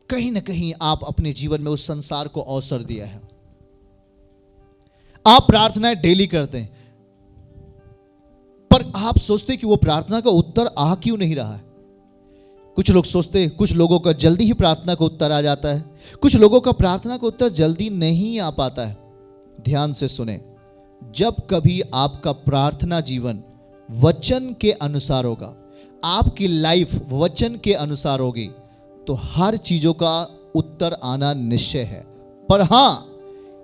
कहीं ना कहीं आप अपने जीवन में उस संसार को अवसर दिया है। आप प्रार्थनाएं डेली करते हैं, पर आप सोचते कि वो प्रार्थना का उत्तर आ क्यों नहीं रहा है। कुछ लोग सोचते हैं, कुछ लोगों का जल्दी ही प्रार्थना का उत्तर आ जाता है, कुछ लोगों का प्रार्थना का उत्तर जल्दी नहीं आ पाता है। ध्यान से सुने, जब कभी आपका प्रार्थना जीवन वचन के अनुसार होगा, आपकी लाइफ वचन के अनुसार होगी, तो हर चीजों का उत्तर आना निश्चय है। पर हां,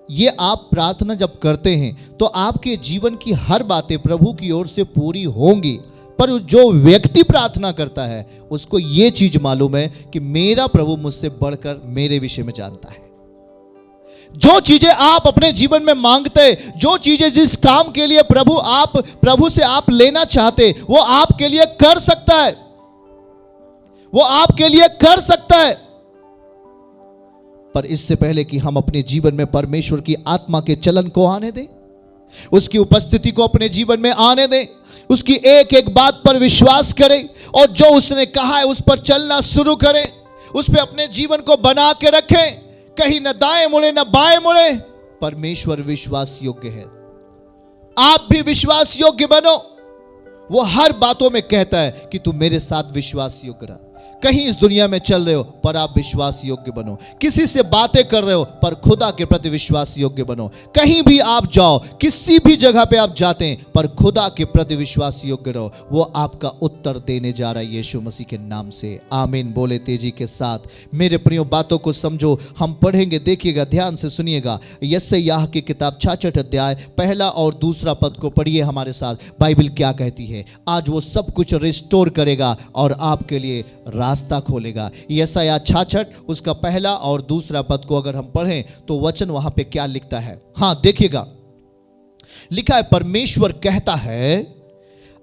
ये आप प्रार्थना जब करते हैं तो आपके जीवन की हर बातें प्रभु की ओर से पूरी होंगी। पर जो व्यक्ति प्रार्थना करता है उसको ये चीज मालूम है कि मेरा प्रभु मुझसे बढ़कर मेरे विषय में जानता है। जो चीजें आप अपने जीवन में मांगते, जो चीजें जिस काम के लिए प्रभु से आप लेना चाहते, वो आपके लिए कर सकता है, वो आपके लिए कर सकता है। पर इससे पहले कि हम अपने जीवन में परमेश्वर की आत्मा के चलन को आने दें, उसकी उपस्थिति को अपने जीवन में आने दें, उसकी एक एक बात पर विश्वास करें और जो उसने कहा है उस पर चलना शुरू करें, उस पर अपने जीवन को बना के रखें, कहीं न दाएं मुड़े न बाएं मुड़े। परमेश्वर विश्वास योग्य है, आप भी विश्वास योग्य बनो। वो हर बातों में कहता है कि तुम मेरे साथ विश्वास योग्य रहो। कहीं इस दुनिया में चल रहे हो पर आप विश्वास योग्य बनो, किसी से बातें कर रहे हो पर खुदा के प्रति विश्वास योग्य बनो। कहीं भी आप जाओ, किसी भी जगह पे आप जाते हैं पर खुदा के प्रति विश्वास योग्य रहो, वो आपका उत्तर देने जा रहा है यीशु मसीह के नाम से। आमीन बोले तेजी के साथ। मेरे प्रियो, बातों को समझो, हम पढ़ेंगे, देखिएगा, ध्यान से सुनिएगा। यशायाह की किताब 66 अध्याय 1 और 2 पद को पढ़िए हमारे साथ। बाइबल क्या कहती है? आज वो सब कुछ रिस्टोर करेगा और आपके लिए रास्ता खोलेगा। यशायाह 66 उसका 1 और 2 पद को अगर हम पढ़ें तो वचन वहां पे क्या लिखता है? हां देखिएगा, लिखा है, परमेश्वर कहता है,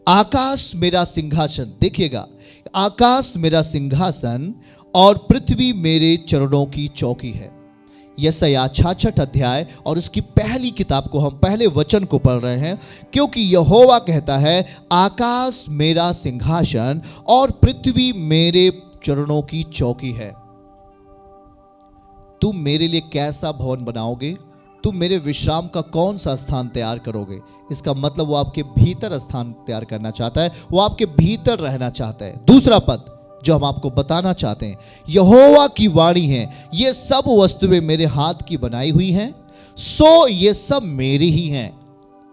आकाश मेरा सिंहासन। देखिएगा, आकाश मेरा सिंहासन और पृथ्वी मेरे चरणों की चौकी है। यशायाह 66 अध्याय और उसकी पहली किताब को हम पहले वचन को पढ़ रहे हैं, क्योंकि यहोवा कहता है, आकाश मेरा सिंहासन और पृथ्वी मेरे चरणों की चौकी है। तुम मेरे लिए कैसा भवन बनाओगे? तुम मेरे विश्राम का कौन सा स्थान तैयार करोगे? इसका मतलब वो आपके भीतर स्थान तैयार करना चाहता है, वो आपके भीतर रहना चाहता है। 2 पद जो हम आपको बताना चाहते हैं, यहोवा की वाणी है, ये सब वस्तुएं मेरे हाथ की बनाई हुई हैं, सो ये सब मेरी ही हैं।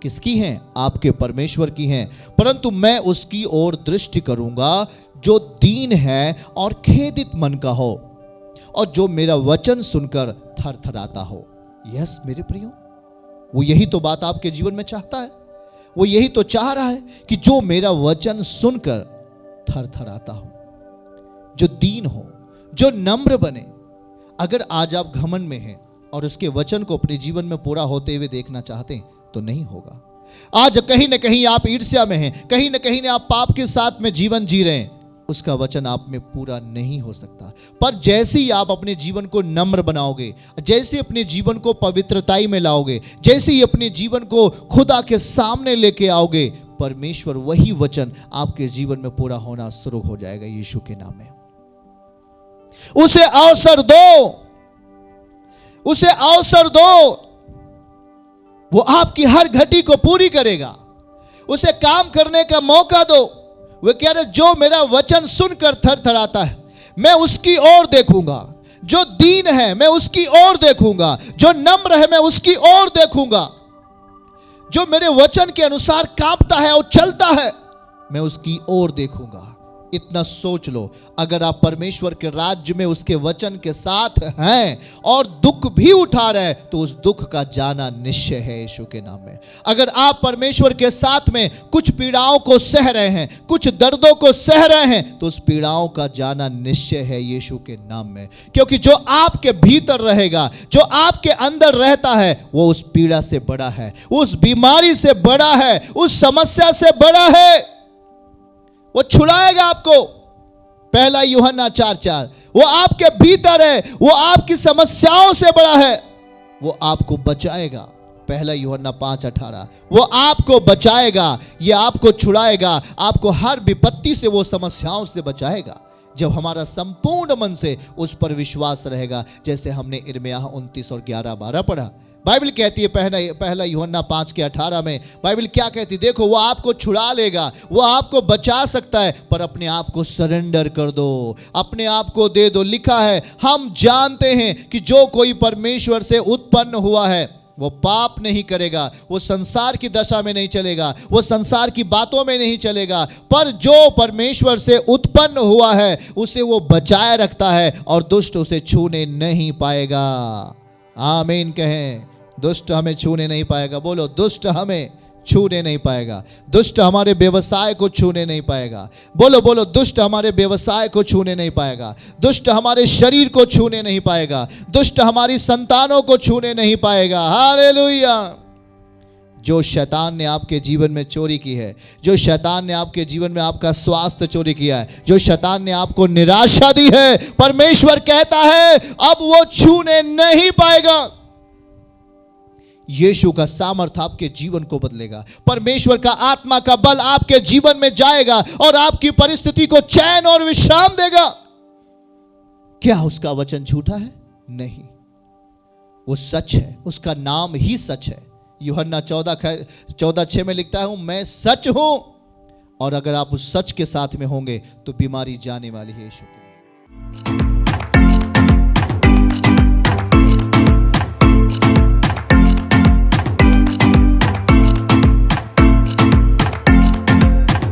किसकी हैं? आपके परमेश्वर की हैं। परंतु मैं उसकी ओर दृष्टि करूंगा जो दीन है और खेदित मन का हो और जो मेरा वचन सुनकर थरथराता हो। यस मेरे प्रियो, वो यही तो बात आपके जीवन में चाहता है। वो यही तो चाह रहा है कि जो मेरा वचन सुनकर थरथराता हो, जो दीन हो, जो नम्र बने। अगर आज आप घमंड में हैं और उसके वचन को अपने जीवन में पूरा होते हुए देखना चाहते हैं तो नहीं होगा। आज कहीं ना कहीं आप ईर्ष्या में हैं, कहीं ना कहीं आप पाप के साथ में जीवन जी रहे हैं, उसका वचन आप में पूरा नहीं हो सकता। पर जैसे ही आप अपने जीवन को नम्र बनाओगे, जैसे ही अपने जीवन को पवित्रताई में लाओगे, जैसे ही अपने जीवन को खुदा के सामने लेके आओगे, परमेश्वर वही वचन आपके जीवन में पूरा होना शुरू हो जाएगा यीशु के नाम में। उसे अवसर दो, उसे अवसर दो, वो आपकी हर घटी को पूरी करेगा। उसे काम करने का मौका दो। वो कह रहे, जो मेरा वचन सुनकर थरथराता है मैं उसकी ओर देखूंगा, जो दीन है मैं उसकी ओर देखूंगा, जो नम्र है मैं उसकी ओर देखूंगा, जो मेरे वचन के अनुसार कांपता है और चलता है मैं उसकी ओर देखूंगा। इतना सोच लो, अगर आप परमेश्वर के राज्य में उसके वचन के साथ हैं और दुख भी उठा रहे हैं तो उस दुख का जाना निश्चय है यीशु के नाम में। अगर आप परमेश्वर के साथ में कुछ पीड़ाओं को सह रहे हैं, कुछ दर्दों को सह रहे हैं, तो उस पीड़ाओं का जाना निश्चय है यीशु के नाम में। क्योंकि जो आपके भीतर रहेगा, जो आपके अंदर रहता है, वो उस पीड़ा से बड़ा है, उस बीमारी से बड़ा है, उस समस्या से बड़ा है। वो छुड़ाएगा आपको। 1 यूहन्ना 4:4, वो आपके भीतर है, वो आपकी समस्याओं से बड़ा है, वो आपको बचाएगा। 1 यूहन्ना 5:18, वो आपको बचाएगा, ये आपको छुड़ाएगा, आपको हर विपत्ति से वो समस्याओं से बचाएगा। जब हमारा संपूर्ण मन से उस पर विश्वास रहेगा, जैसे हमने यिर्मयाह 29 और 11-12 पढ़ा। बाइबल कहती है पहला यूहन्ना 5:18 में बाइबल क्या कहती है? देखो, वो आपको छुड़ा लेगा, वो आपको बचा सकता है, पर अपने आप को सरेंडर कर दो, अपने आप को दे दो। लिखा है, हम जानते हैं कि जो कोई परमेश्वर से उत्पन्न हुआ है वो पाप नहीं करेगा, वो संसार की दशा में नहीं चलेगा, वो संसार की बातों में नहीं चलेगा, पर जो परमेश्वर से उत्पन्न हुआ है उसे वो बचाए रखता है और दुष्ट उसे छूने नहीं पाएगा। आमीन कहें। दुष्ट हमें छूने नहीं पाएगा। बोलो, दुष्ट हमें छूने नहीं पाएगा। दुष्ट हमारे व्यवसाय को छूने नहीं पाएगा। बोलो बोलो, दुष्ट हमारे व्यवसाय को छूने नहीं पाएगा। दुष्ट हमारे शरीर को छूने नहीं पाएगा। दुष्ट हमारी संतानों को छूने नहीं पाएगा। हालेलुया। जो शैतान ने आपके जीवन में चोरी की है, जो शैतान ने आपके जीवन में आपका स्वास्थ्य चोरी किया है, जो शैतान ने आपको निराशा दी है, परमेश्वर कहता है अब वो छूने नहीं पाएगा। यीशु का सामर्थ आपके जीवन को बदलेगा। परमेश्वर का आत्मा का बल आपके जीवन में जाएगा और आपकी परिस्थिति को चैन और विश्राम देगा। क्या उसका वचन झूठा है? नहीं, वो सच है। उसका नाम ही सच है। यूहन्ना 14:6 में लिखता है, मैं सच हूं, और अगर आप उस सच के साथ में होंगे तो बीमारी जाने वाली है। यीशु की